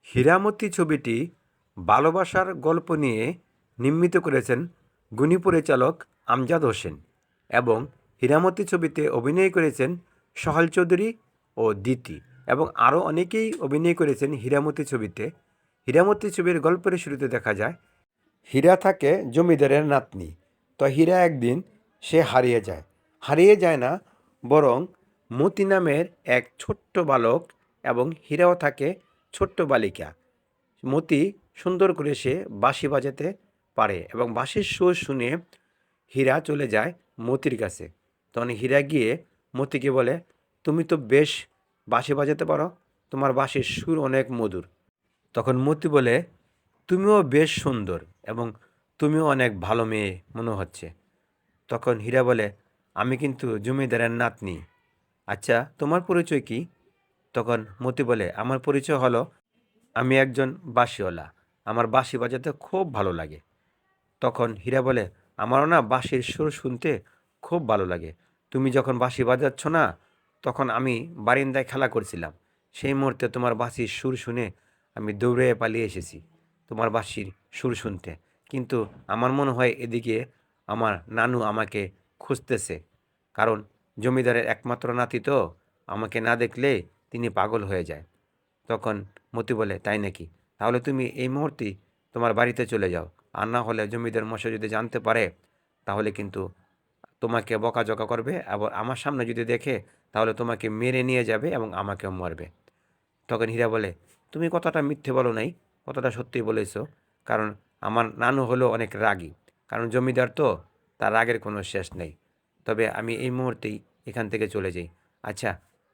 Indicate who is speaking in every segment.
Speaker 1: হীরামতি ছবিটি ভালোবাসার গল্প নিয়ে নির্মিত করেছেন গুণী পরিচালক আমজাদ হোসেন এবং হীরামতি ছবিতে অভিনয় করেছেন সোহেল চৌধুরী ও দিতি এবং আরও অনেকেই অভিনয় করেছেন হীরামতি ছবিতে। হীরামতি ছবির গল্পের শুরুতে দেখা যায় হীরা থাকে জমিদারের নাতনি। তো হীরা একদিন সে হারিয়ে যায় না, বরং মতি নামের এক ছোট্ট বালক এবং হীরাও থাকে ছোট্ট বালিকা। মতি সুন্দর করে সে বাঁশি বাজাতে পারে এবং বাঁশির সুর শুনে হীরা চলে যায় মতির কাছে। তখন হীরা গিয়ে মতিকে বলে, তুমি তো বেশ বাঁশি বাজাতে পারো, তোমার বাঁশির সুর অনেক মধুর। তখন মতি বলে, তুমিও বেশ সুন্দর এবং তুমিও অনেক ভালো মেয়ে মনে হচ্ছে। তখন হীরা বলে, আমি কিন্তু জমিদারের নাতনি। আচ্ছা, তোমার পরিচয় কি? তখন মতি বলে, আমার পরিচয় হলো আমি একজন বাঁশিওয়ালা, আমার বাঁশি বাজাতে খুব ভালো লাগে। তখন হীরা বলে, আমারও না বাঁশির সুর শুনতে খুব ভালো লাগে। তুমি যখন বাঁশি বাজাচ্ছ না, তখন আমি বারিন্দায় খেলা করছিলাম। সেই মুহূর্তে তোমার বাঁশির সুর শুনে আমি দৌড়ে পালিয়ে এসেছি তোমার বাঁশির সুর শুনতে। কিন্তু আমার মনে হয় এদিকে আমার নানু আমাকে খুঁজতেছে, কারণ জমিদারের একমাত্র নাতি তো, আমাকে না দেখলে তিনি পাগল হয়ে যায়। তখন মতি বলে, তাই নাকি? তাহলে তুমি এই মুহূর্তেই তোমার বাড়িতে চলে যাও, আর না হলে জমিদার মশাই যদি জানতে পারে তাহলে কিন্তু তোমাকে বকাঝকা করবে এবং আমার সামনে যদি দেখে তাহলে তোমাকে মেরে নিয়ে যাবে এবং আমাকেও মারবে। তখন হীরা বলে, তুমি কথাটা মিথ্যে বলো নাই, কথাটা সত্যি বলেছো। কারণ আমার নানু হলো অনেক রাগী, কারণ জমিদার তো, তার রাগের কোনো শেষ নেই। তবে আমি এই মুহূর্তেই এখান থেকে চলে যাই। আচ্ছা,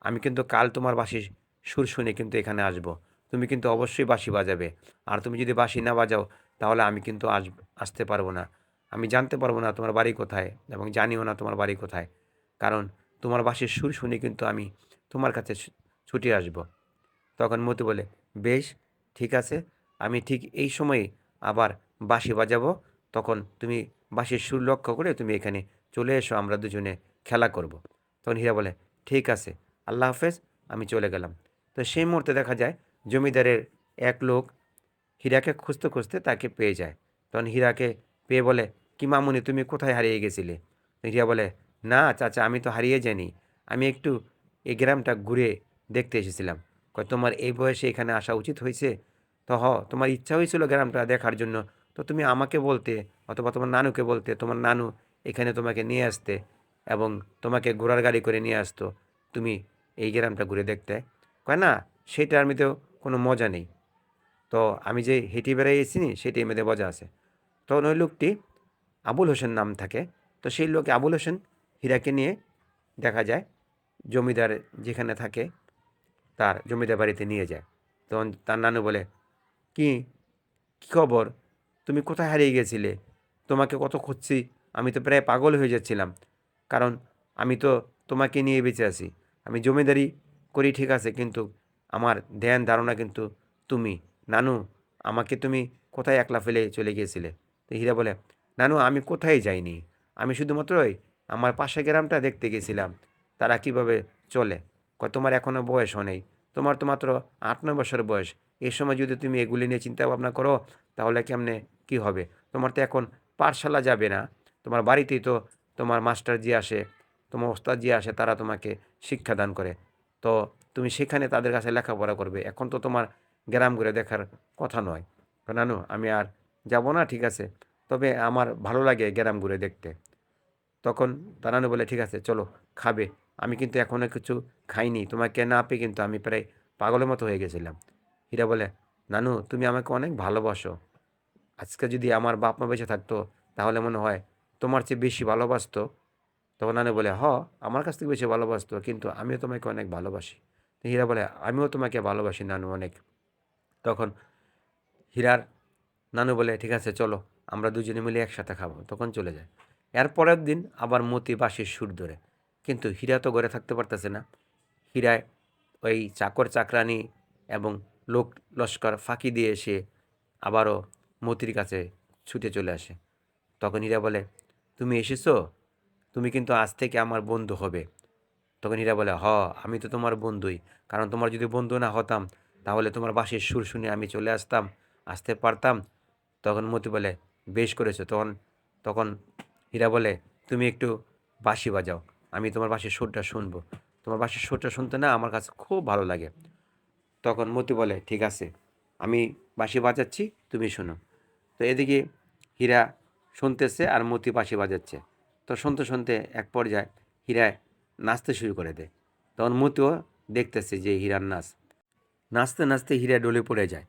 Speaker 1: আমি কিন্তু কাল তোমার বাঁশির সুর শুনে কিন্তু এখানে আসব। তুমি কিন্তু অবশ্যই বাঁশি বাজাবে। আর তুমি যদি বাঁশি না বাজাও তাহলে আমি কিন্তু আসতে পারবো না। আমি জানতে পারবো না তোমার বাড়ি কোথায় এবং জানিও না তোমার বাড়ি কোথায়। কারণ তোমার বাঁশির সুর শুনে কিন্তু আমি তোমার কাছে ছুটে আসব। তখন মতি বলে, বেশ, ঠিক আছে, আমি ঠিক এই সময়ে আবার বাঁশি বাজাবো। তখন তুমি বাঁশির সুর লক্ষ্য করে তুমি এখানে চলে এসো, আমরা দুজনে খেলা করব। তখন হীরা বলে, ঠিক আছে, আল্লাহ হাফেজ, আমি চলে গেলাম। তো সেই মুহূর্তে দেখা যায় জমিদারের এক লোক হীরাকে খুঁজতে খুঁজতে তাকে পেয়ে যায়। তখন হীরাকে পেয়ে বলে, কি মামুনি, তুমি কোথায় হারিয়ে গেছিলে? তো হীরা বলে, না চাচা, আমি তো হারিয়ে যাইনি, আমি একটু এই গ্রামটা ঘুরে দেখতে এসেছিলাম। কয়, তোমার এই বয়সে এখানে আসা উচিত হয়েছে? তো তোমার ইচ্ছা হয়েছিল গ্রামটা দেখার জন্য, তো তুমি আমাকে বলতে অথবা তোমার নানুকে বলতে, তোমার নানু এখানে তোমাকে নিয়ে আসতে এবং তোমাকে ঘোড়ার গাড়ি করে নিয়ে আসতো, তুমি এই গ্রামটা ঘুরে দেখতে। কয়, না, সেটা আমি তো কোনো মজা নেই, তো আমি যে হেঁটে বেড়াইছি সেটাই মেয়েদের মজা আছে। তখন ওই লোকটি আবুল হোসেন নাম থাকে। তো সেই লোক আবুল হোসেন হীরাকে নিয়ে দেখা যায় জমিদার যেখানে থাকে তার জমিদার বাড়িতে নিয়ে যায়। তখন তার নানু বলে, কি কী খবর, তুমি কোথায় হারিয়ে গেছিলে? তোমাকে কত খুঁজছি, আমি তো প্রায় পাগল হয়ে যাচ্ছিলাম। কারণ আমি তো তোমাকে নিয়ে বেঁচে আছি, আমি জমিদারি করি ঠিক আছে, কিন্তু আমার ধ্যান ধারণা কিন্তু তুমি। নানু, আমাকে তুমি কোথায় একলা ফেলে চলে গিয়েছিলে? তো হীরা বলে, নানু, আমি কোথায় যাইনি, আমি শুধুমাত্রই আমার পাশের গ্রামটা দেখতে গেছিলাম তারা কিভাবে চলে। কয়, তোমার এখনও বয়সও নেই, তোমার তো মাত্র ৮-৯ বছর বয়স। এই সময় যদি তুমি এগুলি নিয়ে চিন্তা ভাবনা করো তাহলে কেমনে কি হবে? তোমার তো এখন পাঠশালা যাবে না, তোমার বাড়িতেই তো তোমার মাস্টার জি আসে, তোমার ওস্তাদ জি আসে, তারা তোমাকে শিক্ষাদান করে। তো তুমি সেখানে তাদের কাছে লেখাপড়া করবে, এখন তো তোমার গ্রাম ঘুরে দেখার কথা নয়। নানু, আমি আর যাব না, ঠিক আছে, তবে আমার ভালো লাগে গ্রাম ঘুরে দেখতে। তখন তার নানু বলে, ঠিক আছে, চলো, খাবে। আমি কিন্তু এখনও কিছু খাইনি, তোমাকে না পেয়ে কিন্তু আমি প্রায় পাগলের মতো হয়ে গেছিলাম। হীরা বলে, নানু, তুমি আমাকে অনেক ভালোবাসো, আজকে যদি আমার বাপ মা বেঁচে থাকতো তাহলে মনে হয় তোমার চেয়ে বেশি ভালোবাসতো। তখন নানু বলে, আমার কাছ থেকে বেশি ভালোবাসতো, কিন্তু আমিও তোমাকে অনেক ভালোবাসি। তো হীরা বলে, আমিও তোমাকে ভালোবাসি নানু অনেক। তখন হীরার নানু বলে, ঠিক আছে, চলো, আমরা দুজনে মিলে একসাথে খাবো। তখন চলে যায়। এর পরের দিন আবার মতি বাঁশির সুর ধরে, কিন্তু হীরা তো ঘরে থাকতে পারতেছে না। হীরায় ওই চাকর চাকরানি এবং লোক লস্কর ফাঁকি দিয়ে এসে আবারও মতির কাছে ছুটে চলে আসে। তখন হীরা বলে, তুমি এসেছো, তুমি কিন্তু আজ থেকে আমার বন্ধু হবে। তখন হীরা বলে, আমি তো তোমার বন্ধুই, কারণ তোমার যদি বন্ধু না হতাম তাহলে তোমার বাঁশির সুর শুনে আমি চলে আসতে পারতাম। তখন মতি বলে, বেশ করেছো। তখন তখন হীরা বলে, তুমি একটু বাঁশি বাজাও, আমি তোমার বাঁশির সুরটা শুনবো। তোমার বাঁশির সুরটা শুনতে না আমার কাছে খুব ভালো লাগে। তখন মতি বলে, ঠিক আছে, আমি বাঁশি বাজাচ্ছি, তুমি শোনো। তো এদিকে হীরা শুনতেছে আর মতি বাঁশি বাজাচ্ছে। তো শুনতে শুনতে এক পর্যায়ে হীরা নাচতে শুরু করে দেয়। তখন মতিও দেখতেছে যে হীরার নাচ। নাচতে নাচতে হীরা ডলে পড়ে যায়।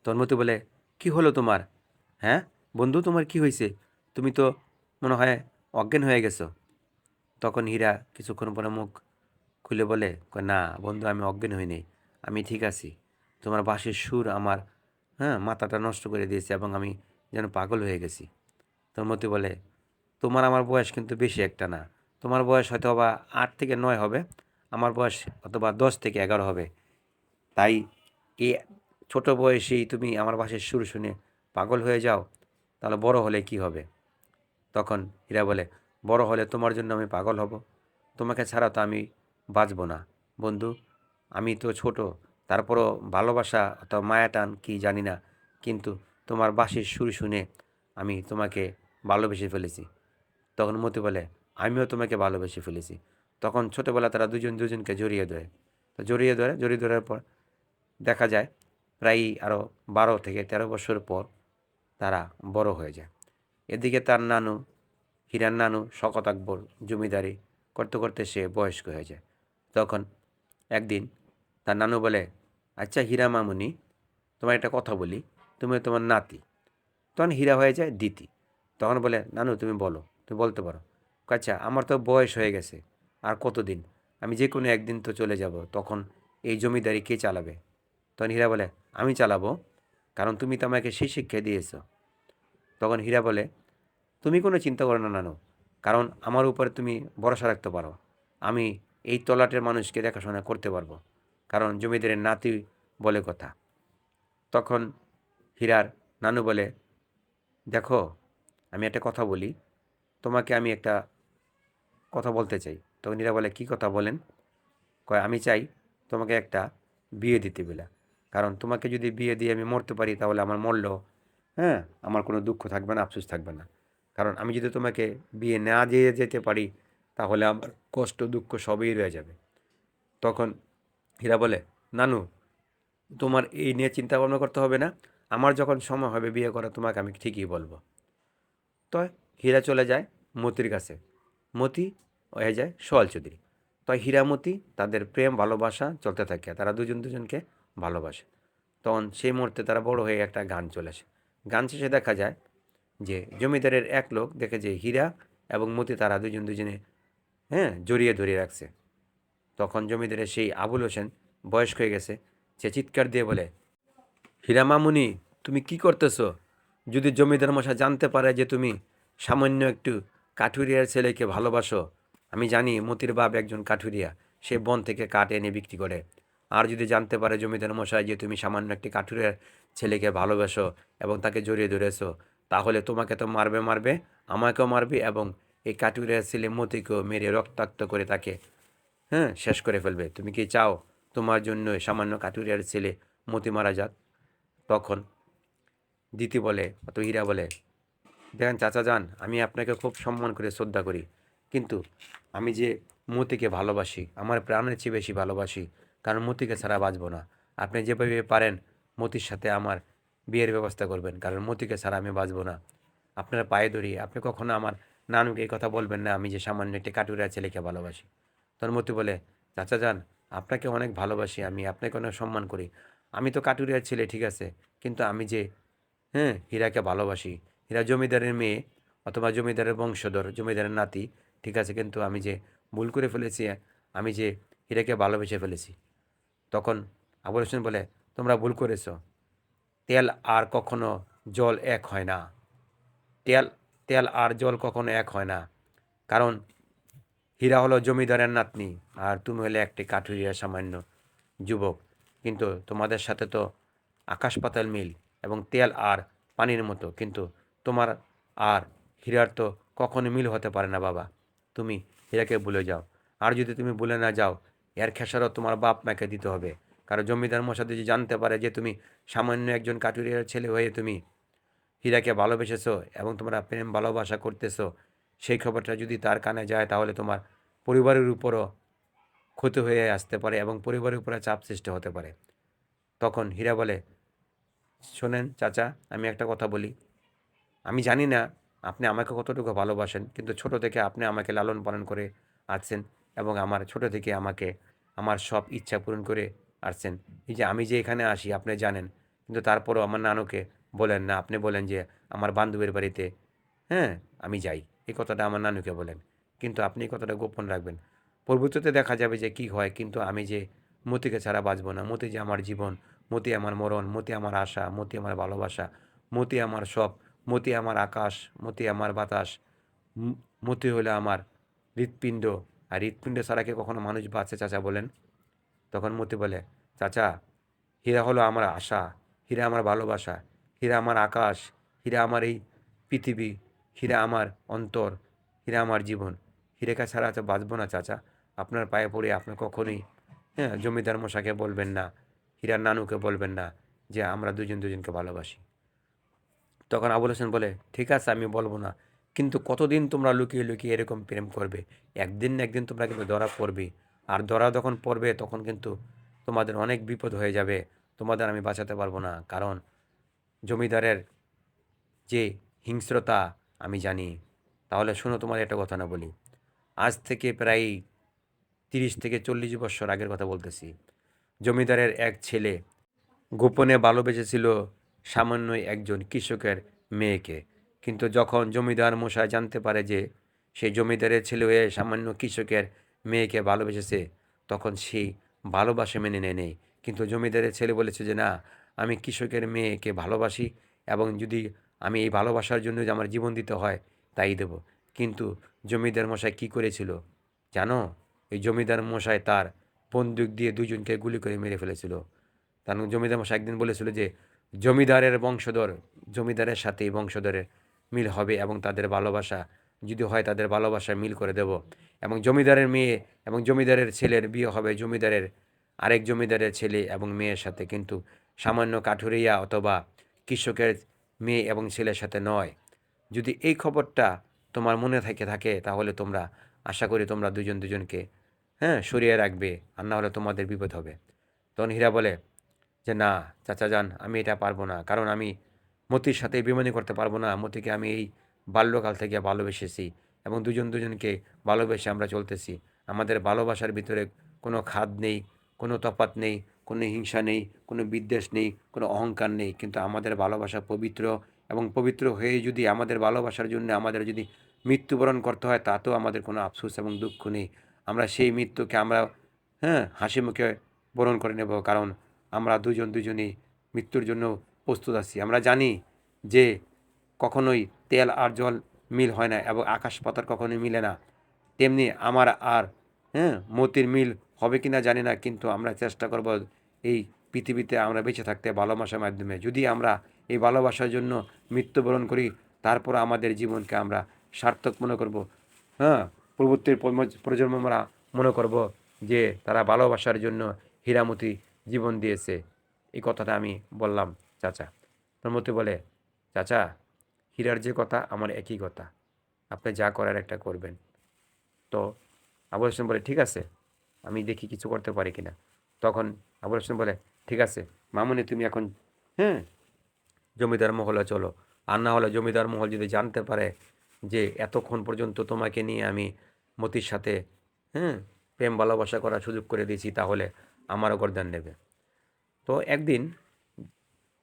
Speaker 1: তখন মতি বলে, কি হলো তোমার? হ্যাঁ বন্ধু, তোমার কি হয়েছে? তুমি তো মনে হয় অজ্ঞান হয়ে গেছো। তখন হীরা কিছুক্ষণ পরে মুখ খুলে বলে, কয়, না বন্ধু, আমি অজ্ঞান হইনি, আমি ঠিক আছি। তোমার বাঁশির সুর আমার মাথাটা নষ্ট করে দিয়েছে এবং আমি যেন পাগল হয়ে গেছি। তোর মতি বলে, তোমার আমার বয়স কিন্তু বেশি একটা না। তোমার বয়স হয়তো বা 8 থেকে 9 হবে, আমার বয়স অথবা 10 থেকে 11 হবে। তাই এই ছোট বয়সেই তুমি আমার বাঁশির সুর শুনে পাগল হয়ে যাও, তাহলে বড় হলে কি হবে? তখন হীরা বলে, বড় হলে তোমার জন্য আমি পাগল হব? তোমাকে ছাড়া তো আমি বাঁচব না বন্ধু। আমি তো ছোট, তারপরও ভালোবাসা অথবা মায়া টান কি জানি না, কিন্তু তোমার বাঁশির সুর শুনে আমি তোমাকে ভালোবেসে ফেলেছি। তখন মতি বলে, আমিও তোমাকে ভালোবেসে ফেলেছি। তখন ছোটোবেলা তারা দুজন দুজনকে জড়িয়ে ধরে। তো জড়িয়ে ধরার পর দেখা যায় প্রায় আরও 12 থেকে 13 বছর পর তারা বড় হয়ে যায়। এদিকে তার নানু, হীরার নানু শওকত আকবর জমিদারি করতে করতে সে বয়স্ক হয়ে যায়। তখন একদিন তার নানু বলে, আচ্ছা হীরা মামুনি, তোমার একটা কথা বলি, তুমি তোমার নাতি। তখন হীরা হয়ে যায় দিতি। তখন বলে, নানু তুমি বলো, তুমি বলতে পারো। আচ্ছা, আমার তো বয়স হয়ে গেছে, আর কতদিন? আমি যে কোনো একদিন তো চলে যাব, তখন এই জমিদারি কে চালাবে? তখন হীরা বলে, আমি চালাবো, কারণ তুমি তো আমাকে সেই শিক্ষা দিয়েছো। তখন হীরা বলে, তুমি কোনো চিন্তা করো না নানু, কারণ আমার উপরে তুমি ভরসা রাখতে পারো। আমি এই তলাটের মানুষকে দেখাশোনা করতে পারবো, কারণ জমিদারের নাতি বলে কথা। তখন হীরার নানু বলে, দেখো, আমি একটা কথা বলি, তোমাকে আমি একটা কথা বলতে চাই। তখন হীরা বলে, কী কথা বলেন? কয়, আমি চাই তোমাকে একটা বিয়ে দিতে বেলা, কারণ তোমাকে যদি বিয়ে দিয়ে আমি মরতে পারি তাহলে আমার মরলেও আমার কোনো দুঃখ থাকবে না, আফসোস থাকবে না। কারণ আমি যদি তোমাকে বিয়ে না দিয়ে যেতে পারি তাহলে আমার কষ্ট দুঃখ সবই রয়ে যাবে। তখন হীরা বলে, নানু, তোমার এই নিয়ে চিন্তা ভাবনা করতে হবে না, আমার যখন সময় হবে বিয়ে করা তোমাকে আমি ঠিকই বলবো। তো হীরা চলে যায় মতির কাছে। মতি হয়ে যায় সোহেল চৌধুরী। তো হীরামতি তাদের প্রেম ভালোবাসা চলতে থাকে, তারা দুজন দুজনকে ভালোবাসে। তখন সেই মুহূর্তে তারা বড় হয়ে একটা গান চলে আসে। গান শেষে দেখা যায় যে জমিদারের এক লোক দেখে যে হীরা এবং মতি তারা দুজন দুজনে জড়িয়ে ধরিয়ে রাখছে। তখন জমিদারের সেই আবুল হোসেন বয়স্ক হয়ে গেছে, সে চিৎকার দিয়ে বলে, হীরা মামুনি, তুমি কি করতেছ? যদি জমিদার মশাই জানতে পারে যে তুমি সামান্য একটু কাঠুরিয়ার ছেলেকে ভালোবাসো, আমি জানি মতির বাপ একজন কাঠুরিয়া, সে বন থেকে কাঠ এনে বিক্রি করে। আর যদি জানতে পারে জমিদার মশাই যে তুমি সামান্য একটি কাঠুরিয়ার ছেলেকে ভালোবাসো এবং তাকে জড়িয়ে ধরেছো, তাহলে তোমাকে তো মারবে মারবে, আমাকেও মারবে এবং এই কাঠুরিয়ার ছেলে মতিকেও মেরে রক্তাক্ত করে তাকে শেষ করে ফেলবে। তুমি কি চাও তোমার জন্য সামান্য কাঠুরিয়ার ছেলে মতি মারা যাক? তখন দিতি বলে, অত হীরা বলে, দেখেন চাচা যান, আমি আপনাকে খুব সম্মান করে শ্রদ্ধা করি, কিন্তু আমি যে মতিকে ভালোবাসি, আমার প্রাণের চেয়ে বেশি ভালোবাসি, কারণ মতিকে ছাড়া বাঁচব না। আপনি যেভাবে পারেন মতির সাথে আমার বিয়ের ব্যবস্থা করবেন, কারণ মতিকে ছাড়া আমি বাঁচব না। আপনার পায়ে ধরি, আপনি কখনো আমার নানুকে এই কথা বলবেন না আমি যে সামান্য একটি কাঠুরিয়া ছেলেকে ভালোবাসি। তখন মতি বলে, চাচা যান, আপনাকে অনেক ভালোবাসি, আমি আপনাকে অনেক সম্মান করি। আমি তো কাঠুরিয়ার ছেলে ঠিক আছে, কিন্তু আমি যে হীরাকে ভালোবাসি। হীরা জমিদারের মেয়ে অথবা জমিদারের বংশধর, জমিদারের নাতি, ঠিক আছে, কিন্তু আমি যে ভুল করে ফেলেছি, আমি যে হীরাকে ভালোবেসে ফেলেছি। তখন আবুল হোসেন বলে, তোমরা ভুল করেছো। তেল আর কখনো জল এক হয় না। তেল তেল আর জল কখনো এক হয় না, কারণ হীরা হলো জমিদারের নাতনি আর তুমি হলে একটি কাঠুরিয়া সামান্য যুবক, কিন্তু তোমাদের সাথে তো আকাশ পাতাল মিল, এবং তেল আর পানির মতো, কিন্তু তোমার আর হীরার তো কখনো মিল হতে পারে না বাবা। তুমি হীরাকে ভুলে যাও, আর যদি তুমি ভুলে না যাও, এর খেসারত তোমার বাপ মাকে দিতে হবে। কারণ জমিদার মশাই যদি জানতে পারে যে তুমি সামান্য একজন কাঠুরিয়ার ছেলে হয়ে তুমি হীরাকে ভালোবেসেছো এবং তোমরা প্রেম ভালোবাসা করতেছো, সেই খবরটা যদি তার কানে যায় তাহলে তোমার পরিবারের উপরও ক্ষতি হয়ে আসতে পারে এবং পরিবারের উপরে চাপ সৃষ্টি হতে পারে। তখন হীরা বলে, শোনেন চাচা, আমি একটা কথা বলি। আমি জানি না আপনি আমাকে কতটুকু ভালোবাসেন, কিন্তু ছোট থেকে আপনি আমাকে লালন পালন করে আসছেন এবং আমার ছোট থেকে আমাকে আমার সব ইচ্ছা পূরণ করে আসছেন। এই যে আমি যে এখানে আসি আপনি জানেন, কিন্তু তারপরও আমার নানুকে বলেন না, আপনি বলেন যে আমার বান্ধবীর বাড়িতে, হ্যাঁ, আমি যাই। এই কথাটা আমার নানুকে বলেন, কিন্তু আপনি এই কথাটা গোপন রাখবেন। পরবর্তীতে দেখা যাবে যে কি হয়, কিন্তু আমি যে মতিকে ছাড়া বাঁচব না। মতি যে আমার জীবন, মতি আমার মরণ, মতি আমার আশা, মতি আমার ভালোবাসা, মতি আমার সব, মতি আমার আকাশ, মতি আমার বাতাস, ম- মতি হলো আমার হৃৎপিণ্ড। আর হৃৎপিণ্ড ছাড়া কি কখনো মানুষ বাঁচে চাচা বলেন? তখন মতি বলে, চাচা, হীরা হলো আমার আশা, হীরা আমার ভালোবাসা, হীরা আমার আকাশ, হীরা আমার এই পৃথিবী, হীরা আমার অন্তর, হীরা আমার জীবন। হীরেকা ছাড়া তো বাঁচবো না চাচা। আপনার পায়ে পড়ে আপনি কখনোই, হ্যাঁ, জমিদার মশাকে বলবেন না, হীরার নানুকে বলবেন না যে আমরা দুজন দুজনকে ভালোবাসি। তখন আবুল হোসেন বলে, ঠিক আছে আমি বলবো না, কিন্তু কতদিন তোমরা লুকিয়ে লুকিয়ে এরকম প্রেম করবে? একদিন না একদিন তোমরা কিন্তু ধরা পড়বে। আর ধরা যখন পড়বে তখন কিন্তু তোমাদের অনেক বিপদ হয়ে যাবে। তোমাদের আমি বাঁচাতে পারবো না, কারণ জমিদারের যে হিংস্রতা আমি জানি। তাহলে শোনো, তোমার একটা কথা না বলি। আজ থেকে প্রায় 30 থেকে 40 বছর আগের কথা বলতেছি। জমিদারের এক ছেলে গোপনে ভালোবেসেছিল সামান্য একজন কৃষকের মেয়েকে। কিন্তু যখন জমিদার মশাই জানতে পারে যে সে জমিদারের ছেলে হয়ে সামান্য কৃষকের মেয়েকে ভালোবেসেছে, তখন সেই ভালোবাসা মেনে নেয়। কিন্তু জমিদারের ছেলে বলেছে যে না, আমি কৃষকের মেয়েকে ভালোবাসি এবং যদি আমি এই ভালোবাসার জন্য যে আমার জীবন দিতে হয় তাই দেব। কিন্তু জমিদার মশাই কী করেছিল জানো? এই জমিদার মশাই তার বন্দুক দিয়ে দুজনকে গুলি করে মেরে ফেলেছিল। তার জমিদার মশাই একদিন বলেছিল যে জমিদারের বংশধর, জমিদারের সাথে এই বংশধরের মিল হবে এবং তাদের ভালোবাসা যদি হয় তাদের ভালোবাসা মিল করে দেব। এবং জমিদারের মেয়ে এবং জমিদারের ছেলের বিয়ে হবে জমিদারের আরেক জমিদারের ছেলে এবং মেয়ের সাথে, কিন্তু সামান্য কাঠুরিয়া অথবা কৃষকের মেয়ে এবং ছেলের সাথে নয়। যদি এই খবরটা তোমার মনে থাকে তাহলে তোমরা, আশা করি তোমরা দুজন দুজনকে, হ্যাঁ, সরিয়ে রাখবে, আর না হলে তোমাদের বিপদ হবে। তখন হীরা বলে যে না চাচা যান, আমি এটা পারবো না, কারণ আমি মতির সাথে বেইমানি করতে পারবো না। মতিকে আমি এই বাল্যকাল থেকে ভালোবেসেছি এবং দুজন দুজনকে ভালোবেসে আমরা চলতেছি। আমাদের ভালোবাসার ভিতরে কোনো খাদ নেই, কোনো তফাৎ নেই, কোনো হিংসা নেই, কোনো বিদ্বেষ নেই, কোনো অহংকার নেই, কিন্তু আমাদের ভালোবাসা পবিত্র। এবং পবিত্র হয়ে যদি আমাদের ভালোবাসার জন্য আমাদের যদি মৃত্যুবরণ করতে হয় তাতেও আমাদের কোনো আফসোস এবং দুঃখ নেই। আমরা সেই মৃত্যুকে আমরা, হ্যাঁ, হাসি মুখে বরণ করে নেব, কারণ আমরা দুজন দুজনই মৃত্যুর জন্য প্রস্তুত আছি। আমরা জানি যে কখনোই তেল আর জল মিল হয় না এবং আকাশ পাতাল কখনোই মিলে না। তেমনি আমার আর, হ্যাঁ, মতির মিল হবে কি না জানি না, কিন্তু আমরা চেষ্টা করব এই পৃথিবীতে আমরা বেঁচে থাকতে ভালোবাসার মাধ্যমে। যদি আমরা এই ভালোবাসার জন্য মৃত্যুবরণ করি, তারপর আমাদের জীবনকে আমরা সার্থক মনে করব। হ্যাঁ, পরবর্তী প্রজন্ম আমরা মনে করব যে তারা ভালোবাসার জন্য হীরামতি জীবন দিয়েছে। এই কথাটা আমি বললাম চাচা। তোর মতে বলে, চাচা, হীরার যে কথা আমার একই কথা, আপনি যা করার একটা করবেন। তো আবুল হোসেন বলে, ঠিক আছে, আমি দেখি কিছু করতে পারি কিনা। তখন আবুল হোসেন বলে, ঠিক আছে মামুনি, তুমি এখন, হ্যাঁ, জমিদার মহলে চলো। আর না হলে জমিদার মহল যদি জানতে পারে যে এতক্ষণ পর্যন্ত তোমাকে নিয়ে আমি মতির সাথে, হ্যাঁ, প্রেম ভালোবাসা করার সুযোগ করে দিয়েছি, তাহলে আমারও গর্দান নেবে। তো একদিন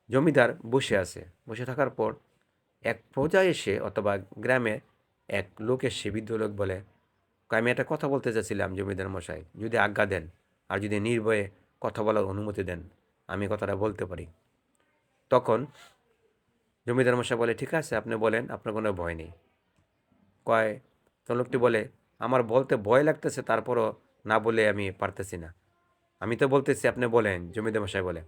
Speaker 1: জমিদার বসে আছে, বসে থাকার পর এক প্রজা এসে অথবা গ্রামে এক লোক এসে, বৃদ্ধ লোক বলে, আমি একটা কথা বলতে চাচ্ছিলাম জমিদার মশাই, যদি আজ্ঞা দেন আর যদি নির্ভয়ে কথা বলার অনুমতি দেন আমি কথাটা বলতে পারি। তখন জমিদার মশাই বলে, ঠিক আছে আপনি বলেন, আপনার কোনো ভয় নেই। কয়, তো লোকটি বলে, আমার বলতে ভয় লাগতেছে, তারপরও না বলে আমি পারতেছি না। আমি তো বলতেছি, আপনি বলেন। জমিদার মশাই বলে,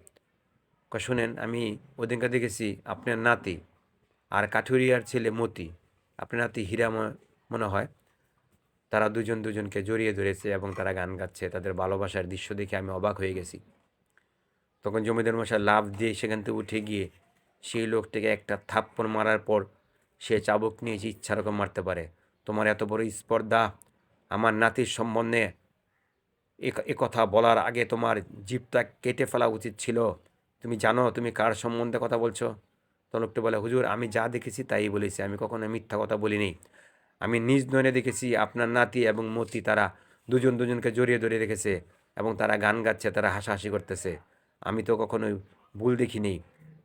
Speaker 1: কয় শুনেন, আমি ওদিনকে দেখেছি আপনার নাতি আর কাঠুরিয়ার ছেলে মতি, আপনার নাতি হীরা মনে হয়, তারা দুজন দুজনকে জড়িয়ে ধরেছে এবং তারা গান গাচ্ছে। তাদের ভালোবাসার দৃশ্য দেখে আমি অবাক হয়ে গেছি। তখন জমিদার মশাই লাফ দিয়ে সেখান থেকে উঠে গিয়ে সেই লোকটাকে একটা থাপ্পড় মারার পর সে চাবুক নিয়ে যে ইচ্ছা রকম মারতে পারে। তোমার এত বড় স্পর্ধা, আমার নাতির সম্বন্ধে এ কথা বলার আগে তোমার জিভটা কেটে ফেলা উচিত ছিল। তুমি জানো তুমি কার সম্বন্ধে কথা বলছো? তো লোকটা বলে, হুজুর আমি যা দেখেছি তাই বলেছি, আমি কখনো মিথ্যা কথা বলিনি। আমি নিজ নয়নে দেখেছি আপনার নাতি এবং মতি তারা দুজন দুজনকে জড়িয়ে ধরে রেখেছে এবং তারা গান গাচ্ছে, তারা হাসাহাসি করতেছে। আমি তো কখনোই ভুল দেখিনি।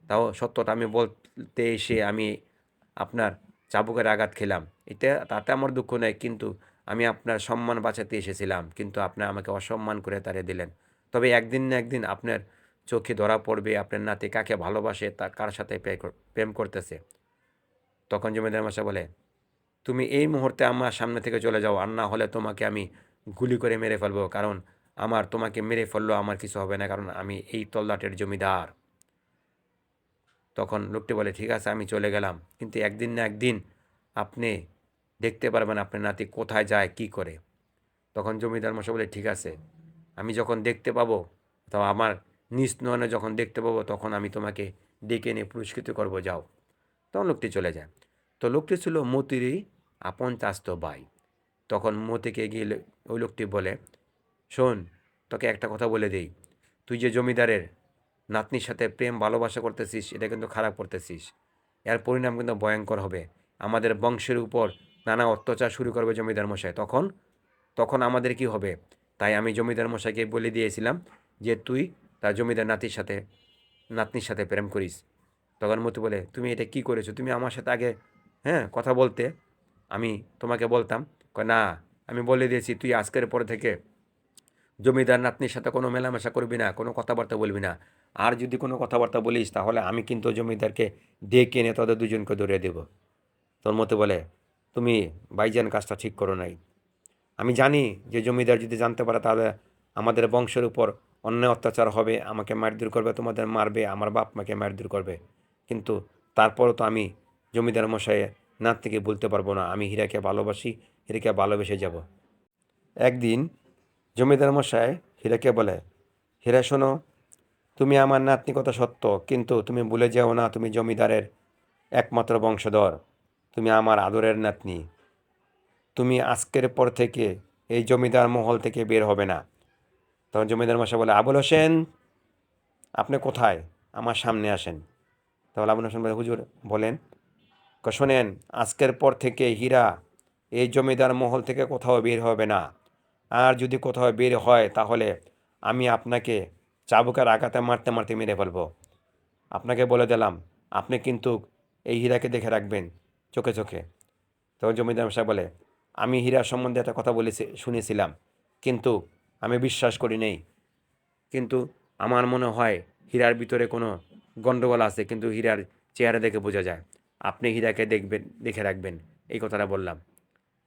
Speaker 1: তাও সত্যটা আমি বলতে এসে আমি আপনার চাবুকের আঘাত খেলাম। তাতে আমার দুঃখ নেই, কিন্তু আমি আপনার সম্মান বাঁচাতে এসেছিলাম, কিন্তু আপনি আমাকে অসম্মান করে তাড়িয়ে দিলেন। তবে একদিন না একদিন আপনার চোখে ধরা পড়বে আপনার নাতি কাকে ভালোবাসে, তা কার সাথে প্রেম করতেছে। তখন জমিদার মশাই বলে, তুমি এই মুহূর্তে আমার সামনে থেকে চলে যাও, আর না হলে তোমাকে আমি গুলি করে মেরে ফেলবো। কারণ আমার তোমাকে মেরে ফেললেও আমার কিছু হবে না, কারণ আমি এই তল্লাটের জমিদার। তখন লোকটি বলে, ঠিক আছে আমি চলে গেলাম, কিন্তু একদিন না একদিন আপনি দেখতে পারবেন আপনার নাতি কোথায় যায় কি করে। তখন জমিদার মশাই বলে, ঠিক আছে, আমি যখন দেখতে পাবো, তো আমার নিজ নয়নে যখন দেখতে পাবো তখন আমি তোমাকে ডেকে নিয়ে পুরস্কৃত করবো, যাও। তখন লোকটি চলে যায়। তো লোকটি ছিল মতিরই আপন চাস্তো ভাই। তখন মতিকে গিয়ে ওই লোকটি বলে, শোন, তোকে একটা কথা বলে দিই, তুই যে জমিদারের নাতনির সাথে প্রেম ভালোবাসা করতেছিস, এটা কিন্তু খারাপ করতেছিস। এর পরিণাম কিন্তু ভয়ঙ্কর হবে। আমাদের বংশের উপর নানা অত্যাচার শুরু করবে জমিদার মশাই। তখন তখন আমাদের কি হবে? তাই আমি জমিদার মশাইকে বলে দিয়েছিলাম যে তুই তার জমিদার নাতনির সাথে প্রেম করিস। তখন মতি বলে, তুমি এটা কি করেছো? তুমি আমার সাথে আগে কথা বলতে, আমি তোমাকে বলতাম। কয়, না, আমি বলে দিয়েছি তুই আজকের পর থেকে জমিদার নাতনির সাথে কোনো মেলামেশা করবি না, কোনো কথাবার্তা বলবি না। আর যদি কোনো কথাবার্তা বলিস তাহলে আমি কিন্তু জমিদারকে ডেকে এনে তাদের দুজনকে ধরিয়ে দেব। তোর মতে বলে, তুমি ভাইজান কাজটা ঠিক করো নাই। আমি জানি যে জমিদার যদি জানতে পারে তাহলে আমাদের বংশের উপর অন্যায় অত্যাচার হবে, আমাকে মারধর করবে, তোমাদের মারবে, আমার বাপ মাকে মারধর করবে। কিন্তু তারপরও তো আমি জমিদার মশাইয়ের নাতনিকে বলতে পারবো না আমি হীরাকে ভালোবাসি, হীরাকে ভালোবেসে যাব। একদিন জমিদার মশাই হীরাকে বলে, হীরা শোনো, তুমি আমার নাতনি কথা সত্য, কিন্তু তুমি ভুলে যেও না তুমি জমিদারের একমাত্র বংশধর, তুমি আমার আদরের নাতনি। তুমি আজকের পর থেকে এই জমিদার মহল থেকে বের হবে না। তখন জমিদার মশাই বলে, আবুল হোসেন, আপনি কোথায়? আমার সামনে আসেন। তাহলে আবুল হোসেন বলে, হুজুর বলেন। শোনেন, আজকের পর থেকে হীরা এই জমিদার মহল থেকে কোথাও বের হবে না। আর যদি কোথাও বের হয় তাহলে আমি আপনাকে চাবুকের আঘাতে মারতে মারতে মেরে ফেলবো। আপনাকে বলে দিলাম, আপনি কিন্তু এই হীরাকে দেখে রাখবেন চোখে চোখে। তখন জমিদার মশাই বলে, আমি হীরা সম্বন্ধে একটা কথা শুনেছিলাম, কিন্তু আমি বিশ্বাস করি নেই। কিন্তু আমার মনে হয় হীরার ভিতরে কোনো গণ্ডগোল আছে, কিন্তু হীরার চেহারা দেখে বোঝা যায়। আপনি হীরাকে দেখে রাখবেন, এই কথাটা বললাম।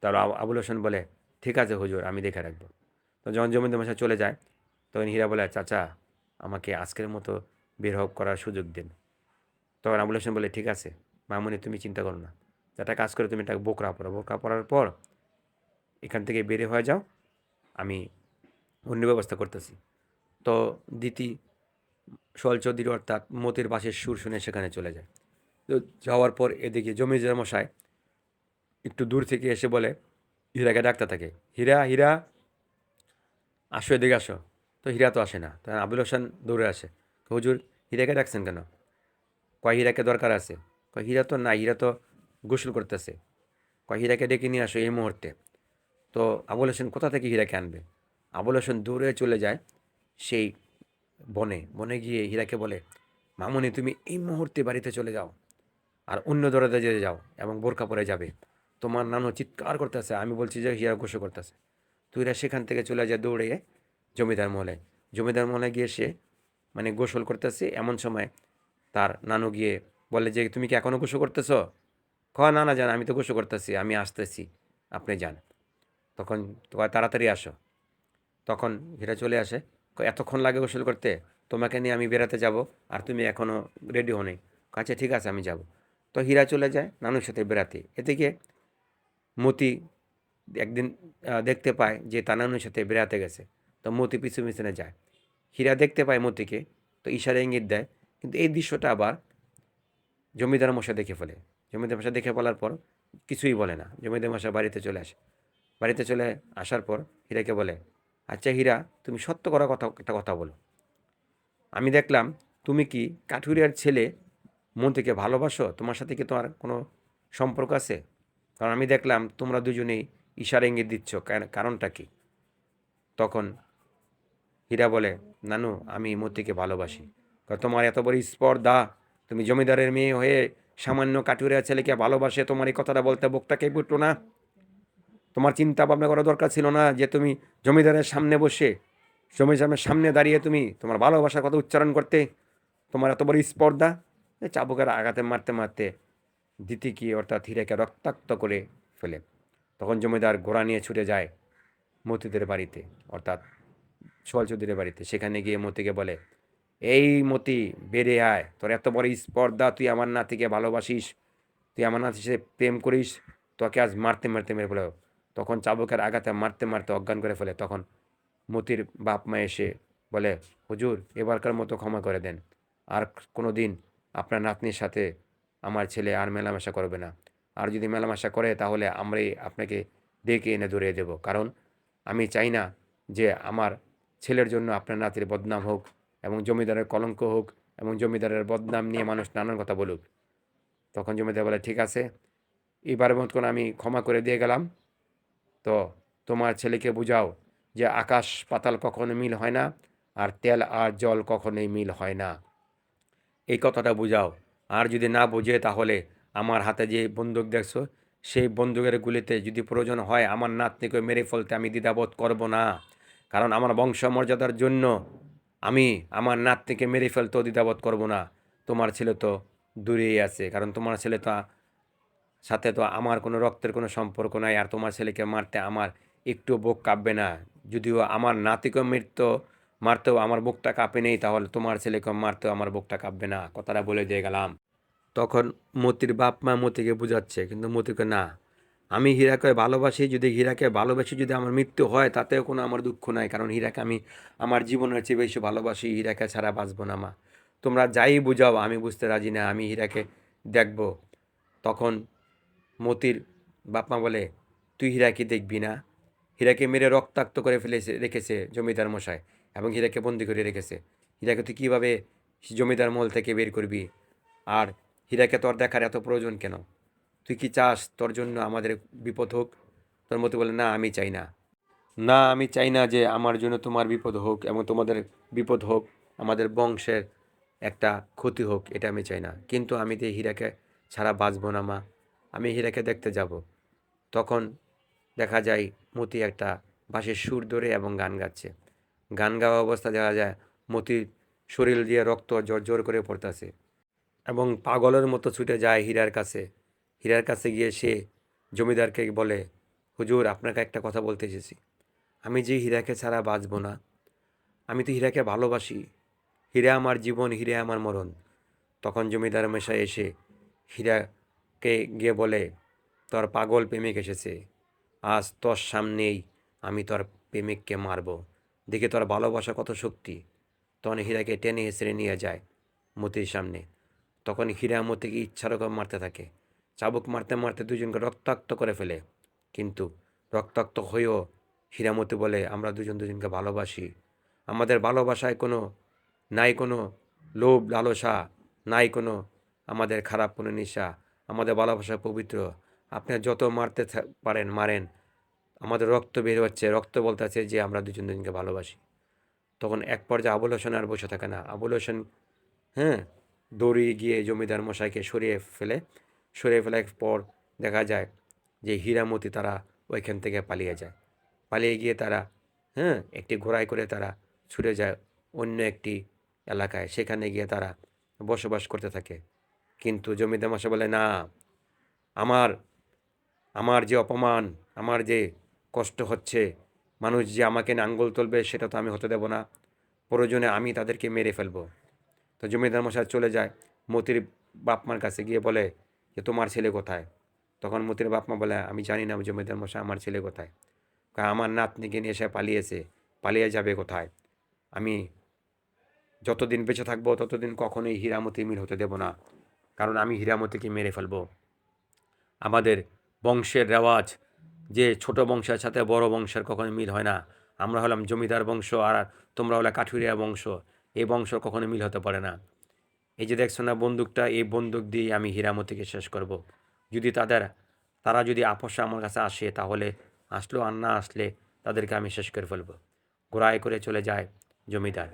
Speaker 1: তার আবুল হোসেন বলে, ঠিক আছে হুজুর, আমি দেখে রাখবো। তো যখন জমিদার মশাই চলে যায় তখন হীরা বলে, চাচা, আমাকে আজকের মতো বের করার সুযোগ দিন। তখন আবুল হোসেন বলে, ঠিক আছে মামুনি, তুমি চিন্তা করো না, একটা কাজ করে তুমি একটা বোকরা পড়ো, বোকরা পড়ার পর এখান থেকে বেরিয়ে হয়ে যাও, আমি অন্য ব্যবস্থা করতেছি। তো দিতি সোহেল চৌধুরী অর্থাৎ মতির বাঁশির সুর শুনে সেখানে চলে যায়। তো যাওয়ার পর এদিকে জমিদার মশাই একটু দূর থেকে এসে বলে, হীরাকে ডাকতে থাকে, হীরা, হীরা, আসো এদিকে আসো। তো হীরা তো আসে না। তখন আবুল হোসেন দৌড়ে আসে, হুজুর হীরাকে ডাকছেন কেন? কয়, হীরাকে দরকার আছে। কয়, হীরা তো নাই, হীরা তো গোসল করতেছে। কয়, হীরাকে ডেকে নিয়ে আসো এই মুহূর্তে। তো আবুল হোসেন কোথা থেকে হীরাকে আনবে? আবুল হোসেন দৌড়ে চলে যায় সেই বনে। বনে গিয়ে হীরাকে বলে, মামুনি, তুমি এই মুহূর্তে বাড়িতে চলে যাও, আর অন্য দরজা দিয়ে যাও এবং বোরকা পরে যাবে। তোমার নানু চিৎকার করতেছে, আমি বলছি যে হীরা গোসল করতেছে। তো হীরা সেখান থেকে চলে যায় দৌড়ে জমিদার মহলে। জমিদার মহলে গিয়ে সে গোসল করতেছে, এমন সময় তার নানু গিয়ে বলে যে, তুমি কি এখনও গোসল করতেছো? না না যান, আমি তো গোসল করতেছি, আমি আসতেছি, আপনি যান। তখন তো তাড়াতাড়ি আসো। তখন হীরা চলে আসে, এতক্ষণ লাগে গোসল করতে? তোমাকে নিয়ে আমি বেড়াতে যাব, আর তুমি এখনও রেডি হও নি। আচ্ছা ঠিক আছে, আমি যাব। তো হীরা চলে যায় নানুর সাথে বেড়াতে। এদিকে মতি একদিন দেখতে পায় যে তার নানুর সাথে বেড়াতে গেছে। তো মতি পিছু পিছনে যায়। হীরা দেখতে পায় মতিকে, তো ইশারা ইঙ্গিত দেয়। কিন্তু এই দৃশ্যটা আবার জমিদার মশাই দেখে ফেলে। জমিদার মশাই দেখে ফেলার পর কিছুই বলে না। জমিদার মশাই বাড়িতে চলে আসে। বাড়িতে চলে আসার পর হীরাকে বলে, আচ্ছা হীরা, তুমি সত্য করা কথা একটা কথা বলো। আমি দেখলাম তুমি কি কাঠুরিয়ার ছেলে মন্ত্রীকে ভালোবাসো? তোমার সাথে কি তোমার কোনো সম্পর্ক আছে? কারণ আমি দেখলাম তোমরা দুজনেই ইশারা ইঙ্গিত দিচ্ছ, কারণটা কি? তখন হীরা বলে, নানু, আমি মতিকে ভালোবাসি। তোমার এত বড় স্পর্ধা, তুমি জমিদারের মেয়ে হয়ে সামান্য কাঠুরিয়া ছেলেকে ভালোবাসে, তোমার এই কথাটা বলতে বুকটাকে ফুটলো না? তোমার চিন্তা ভাবনা করা দরকার ছিল না যে তুমি জমিদারের সামনে বসে, জমিদারের সামনে দাঁড়িয়ে তুমি তোমার ভালোবাসার কথা উচ্চারণ করতে? তোমার এত বড় স্পর্ধা! চাবুকের আঘাতে মারতে মারতে দিতিকি অর্থাৎ হীরাকে রক্তাক্ত করে ফেলে। তখন জমিদার ঘোড়া নিয়ে ছুটে যায় মতিদের বাড়িতে, অর্থাৎ সোয়াল চৌধুরীর বাড়িতে। সেখানে গিয়ে মতিকে বলে, এই মতি, বেড়ে আয়, তোর এত বড় স্পর্ধা, তুই আমার নাতিকে ভালোবাসিস, তুই আমার নাতির সাথে প্রেম করিস, তোকে আজ মারতে মারতে মেরে ফেলো। তখন চাবুকের আঘাতে মারতে মারতে অজ্ঞান করে ফেলে। তখন মতির বাপ মা এসে বলে, হুজুর, এবারকার মতো ক্ষমা করে দেন, আর কোনো দিন আপনার নাতনির সাথে আমার ছেলে আর মেলামেশা করবে না। আর যদি মেলামেশা করে তাহলে আমরাই আপনাকে ডেকে এনে ধরিয়ে দেব, কারণ আমি চাই না যে আমার ছেলের জন্য আপনার নাতির বদনাম হোক এবং জমিদারের কলঙ্ক হোক এবং জমিদারের বদনাম নিয়ে মানুষ নানান কথা বলুক। তখন জমিদার বলে, ঠিক আছে, এবারের মতন আমি ক্ষমা করে দিয়ে গেলাম। তো তোমার ছেলেকে বুঝাও যে আকাশ পাতাল কখনো মিল হয় না, আর তেল আর জল কখনোই মিল হয় না। এই কথাটা বুঝাও। আর যদি না বুঝে তাহলে আমার হাতে যে বন্দুক দেখছো, সেই বন্দুকের গুলিতে যদি প্রয়োজন হয় আমার নাতনিকে মেরে ফেলতে আমি দ্বিধাবোধ করব না, কারণ আমার বংশমর্যাদার জন্য আমি আমার নাতনিকে মেরে ফেলতেও দ্বিধাবোধ করব না। তোমার ছেলে তো দূরেই আছে, কারণ তোমার ছেলে তো সাথে তো আমার কোনো রক্তের কোনো সম্পর্ক নাই, আর তোমার ছেলেকে মারতে আমার একটু বুক কাঁপবে না। যদিও আমার নাতিকে মারতেও আমার বুকটা কাঁপে নেই, তাহলে তোমার ছেলেকে মারতেও আমার বুকটা কাঁপবে না। কথাটা বলে দিয়ে গেলাম। তখন মতির বাপ মা মতিকে বুঝাচ্ছে, কিন্তু মতিকে, না, আমি হীরাকে ভালোবাসি, যদি আমার মৃত্যু হয় তাতেও কোনো আমার দুঃখ নাই, কারণ হীরাকে আমি আমার জীবনের চেয়ে বেশি ভালোবাসি, হীরাকে ছাড়া বাঁচবো না মা। তোমরা যাই বুঝাও, আমি বুঝতে রাজি না, আমি হীরাকে দেখব। তখন মতির বাপমা বলে, তুই হীরাকে দেখবি না? হীরাকে মেরে রক্তাক্ত করে রেখেছে জমিদার মশাই, এবং হীরাকে বন্দি করে রেখেছে। হীরাকে তুই কীভাবে জমিদার মহল থেকে বের করবি? আর হীরাকে তোর দেখার এত প্রয়োজন কেন? তুই কি চাস তোর জন্য আমাদের বিপদ হোক? তোর মতি বলে, না, আমি চাই না। না, আমি চাই না যে আমার জন্য তোমার বিপদ হোক এবং তোমাদের বিপদ হোক, আমাদের বংশের একটা ক্ষতি হোক, এটা আমি চাই না। কিন্তু আমি তো হীরাকে ছাড়া বাঁচব না মা, আমি হীরাকে দেখতে যাব। তখন দেখা যায় মতি একটা বাঁশির সুর ধরে এবং গান গাচ্ছে। গান গাওয়া অবস্থা দেখা যায় মতির শরীর দিয়ে রক্ত জর্জর করে পড়তেছে এবং পাগলের মতো ছুটে যায় হীরার কাছে। হীরার কাছে গিয়ে সে জমিদারকে বলে, হুজুর, আপনাকে একটা কথা বলতে এসেছি। আমি যে হীরাকে ছাড়া বাঁচব না, আমি তো হীরাকে ভালোবাসি। হীরা আমার জীবন, হীরা আমার মরণ। তখন জমিদার মশাই এসে হীরাকে গিয়ে বলে, তোর পাগল প্রেমিক এসেছে, আজ তোর সামনেই আমি তোর প্রেমিককে মারব, দেখে তোর ভালোবাসা কত শক্তি। তখন হীরাকে টেনে হেসড়ে নিয়ে যায় মতির সামনে। তখন হীরা মতিকে ইচ্ছারকম মারতে থাকে, চাবুক মারতে মারতে দুজনকে রক্তাক্ত করে ফেলে। কিন্তু রক্তাক্ত হয়েও হীরামতি বলে, আমরা দুজন দুজনকে ভালোবাসি, আমাদের ভালোবাসায় নাই কোনো লোভ লালসা, নাই কোনো আমাদের খারাপ কোনো নেশা, আমাদের ভালোবাসা পবিত্র। আপনি যত মারতে পারেন মারেন, আমাদের রক্ত বের হচ্ছে, রক্ত বলতে আছে যে আমরা দুজন দুজনকে ভালোবাসি। তখন এক পর্যায়ে আবুল হোসেন আর বসে থাকে না। আবুল হোসেন, হ্যাঁ, দৌড়িয়ে গিয়ে জমিদার মশাইকে সরিয়ে ফেলার পর দেখা যায় যে হীরামতি তারা ওইখান থেকে পালিয়ে যায়। পালিয়ে গিয়ে তারা, হ্যাঁ, একটি ঘোড়ায় করে তারা ছুটে যায় অন্য একটি এলাকায়। সেখানে গিয়ে তারা বসবাস করতে থাকে। কিন্তু জমিদার মশাই বলে, না, আমার আমার যে অপমান, আমার যে কষ্ট হচ্ছে, মানুষ যে আমাকে নিয়ে আঙ্গুল তুলবে, সেটা তো আমি হতে দেব না। প্রয়োজনে আমি তাদেরকে মেরে ফেলবো। তো জমিদার মশাই চলে যায় মতির বাপমার কাছে, গিয়ে বলে যে তোমার ছেলে কোথায়? তখন মতির বাপমা বলে, আমি জানি না জমিদার মশাই, আমার ছেলে কোথায়? আমার নাতনিকে নিয়ে সে পালিয়েছে, পালিয়ে যাবে কোথায়? আমি যতদিন বেঁচে থাকবো ততদিন কখনোই হীরামতি মিল হতে দেব না, কারণ আমি হীরামতিকে মেরে ফেলবো। আমাদের বংশের রেওয়াজ যে ছোট বংশের সাথে বড় বংশের কখনো মিল হয় না। আমরা হলাম জমিদার বংশ, আর তোমরা হলে কাঠুরিয়া বংশ। এই বংশ কখনো মিল হতে পারে না। এই যে দেখছো না বন্দুকটা, এই বন্দুক দিয়ে আমি হীরামতিকে শেষ করব। যদি তারা যদি আপোষে আমার কাছে আসে তাহলে আসলো, আর না আসলে তাদেরকে আমি শেষ করে ফেলবো। ঘোড়ায় করে চলে যায় জমিদার।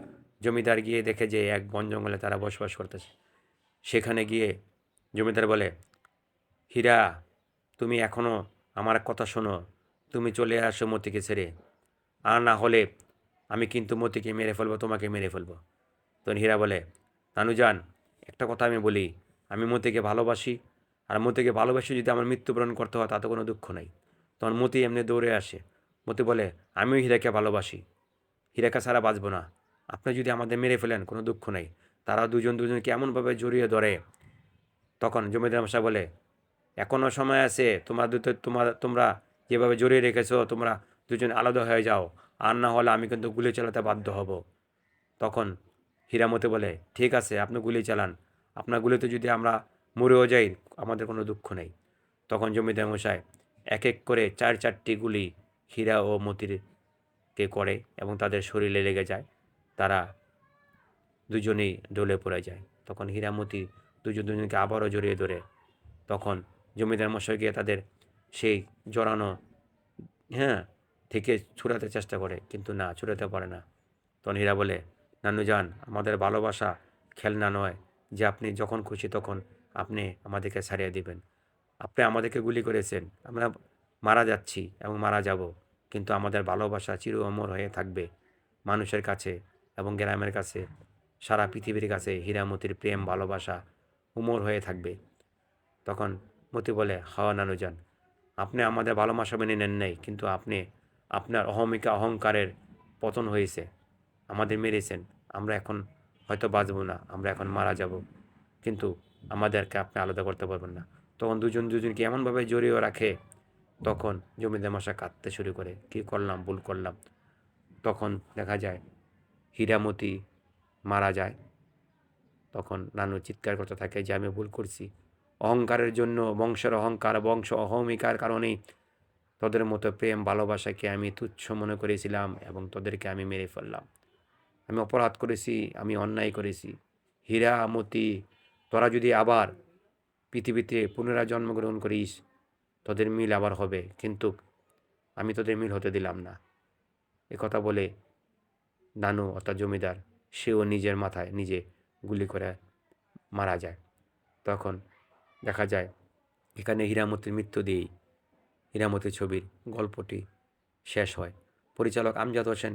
Speaker 1: জমিদার গিয়ে দেখে যে এক বন জঙ্গলে তারা বসবাস করতেছে। সেখানে গিয়ে জমিদার বলে, হীরা, তুমি এখনও আমার কথা শোনো, তুমি চলে আসো মতিকে ছেড়ে, আর না হলে আমি কিন্তু মতিকে মেরে ফেলবো, তোমাকে মেরে ফেলবো। তখন হীরা বলে, নানুজান, একটা কথা আমি বলি, আমি মতিকে ভালোবাসি, আর মতিকে ভালোবাসি যদি আমার মৃত্যুবরণ করতে হয় তাতে কোনো দুঃখ নেই। তখন মতি এমনি দৌড়ে আসে। মতি বলে, আমিও হীরাকে ভালোবাসি, হীরাকে ছাড়া বাঁচবো না, আপনি যদি আমাদের মেরে ফেলেন কোনো দুঃখ নেই। তারা দুজনকে এমনভাবে জড়িয়ে ধরে। তখন জমিদার মশাই বলে, এখনও সময় আছে, তোমরা যেভাবে জড়িয়ে রেখেছো, তোমরা দুজন আলাদা হয়ে যাও, আর না হলে আমি কিন্তু গুলি চালাতে বাধ্য হব। তখন হীরামতি বলে, ঠিক আছে, আপনি গুলি চালান, আপনার গুলিতে যদি আমরা মরেও যাই আমাদের কোনো দুঃখ নেই। তখন জমিদার মশাই এক এক করে 4টি গুলি হীরা ও মতিরকে করে এবং তাদের শরীরে লেগে যায়। তারা দুজনেই ঢলে পড়ে যায়। তখন হীরামতি দুজনকে আবারও জড়িয়ে ধরে। তখন জমিদার মশাই গিয়ে তাদের সেই জড়ানো, হ্যাঁ, থেকে ছুড়াতে চেষ্টা করে, কিন্তু না, ছুড়াতে পারে না। তখন হীরা বলে, নানুজান, আমাদের ভালোবাসা খেলনা নয় যে আপনি যখন খুশি তখন আপনি আমাদেরকে ছাড়িয়ে দিবেন। আপনি আমাদেরকে গুলি করেছেন, আমরা মারা যাচ্ছি এবং মারা যাব, কিন্তু আমাদের ভালোবাসা চির অমর হয়ে থাকবে মানুষের কাছে এবং গ্রামের কাছে, সারা পৃথিবীর কাছে হীরামতির প্রেম ভালোবাসা অমর হয়ে থাকবে। তখন মতি বলে, হ্যাঁ নানুজান, আপনি আমাদের ভালোবাসা মেনে নেন নাই, কিন্তু আপনার অহংকারের পতন হয়েছে, আমাদের মেরেছেন। আমরা এখন হয়তো বাঁচব না, আমরা এখন মারা যাব, কিন্তু আমাদেরকে আপনি আলাদা করতে পারবেন না। তখন দুজনকে এমনভাবে জড়িয়ে রাখে, তখন জমিদার মশাই কাঁদতে শুরু করে, কী করলাম, ভুল করলাম। তখন দেখা যায় হীরামতি মারা যায়। তখন নানু চিৎকার করতে থাকে যে আমি ভুল করছি, অহংকারের জন্য, বংশের অহংকার, বংশ অহমিকার কারণেই তোদের মতো প্রেম ভালোবাসাকে আমি তুচ্ছ মনে করেছিলাম এবং তোদেরকে আমি মেরে ফেললাম। আমি অপরাধ করেছি, আমি অন্যায় করেছি। হীরা, মতি, তোরা যদি আবার পৃথিবীতে পুনরায় জন্মগ্রহণ করিস, তোদের মিল আবার হবে, কিন্তু আমি তোদের মিল হতে দিলাম না। কথা বলে নানু অর্থাৎ জমিদার, সেও নিজের মাথায় নিজে গুলি করে মারা যায়। তখন দেখা যায় এখানে হীরামতির মৃত্যু দিয়েই হীরামতি ছবির গল্পটি শেষ হয়। পরিচালক আমজাদ হোসেন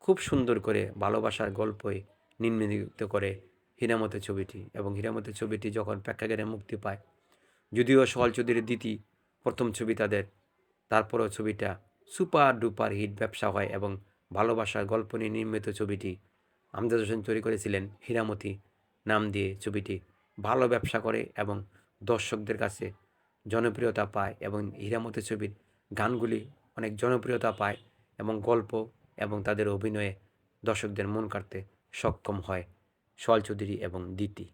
Speaker 1: খুব সুন্দর করে ভালোবাসার গল্পে নির্মিত করে হীরামতি ছবিটি, এবং হীরামতি ছবিটি যখন প্রেক্ষাগৃহে মুক্তি পায়, যদিও সোহেল চৌধুরীর প্রথম ছবি তাদের, তারপরেও ছবিটা সুপার ডুপার হিট ব্যবসা হয় এবং ভালোবাসার গল্প নিয়ে নির্মিত ছবিটি আমজাদ হোসেন তৈরি করেছিলেন হীরামতি নাম দিয়ে। ছবিটি ভালো ব্যবসা করে এবং দর্শকদের কাছে জনপ্রিয়তা পায়, এবং হীরামতি ছবির গানগুলি অনেক জনপ্রিয়তা পায় এবং গল্প এবং তাদের অভিনয়ে দর্শকদের মন কাড়তে সক্ষম হয় সোহেল চৌধুরী এবং দিতি।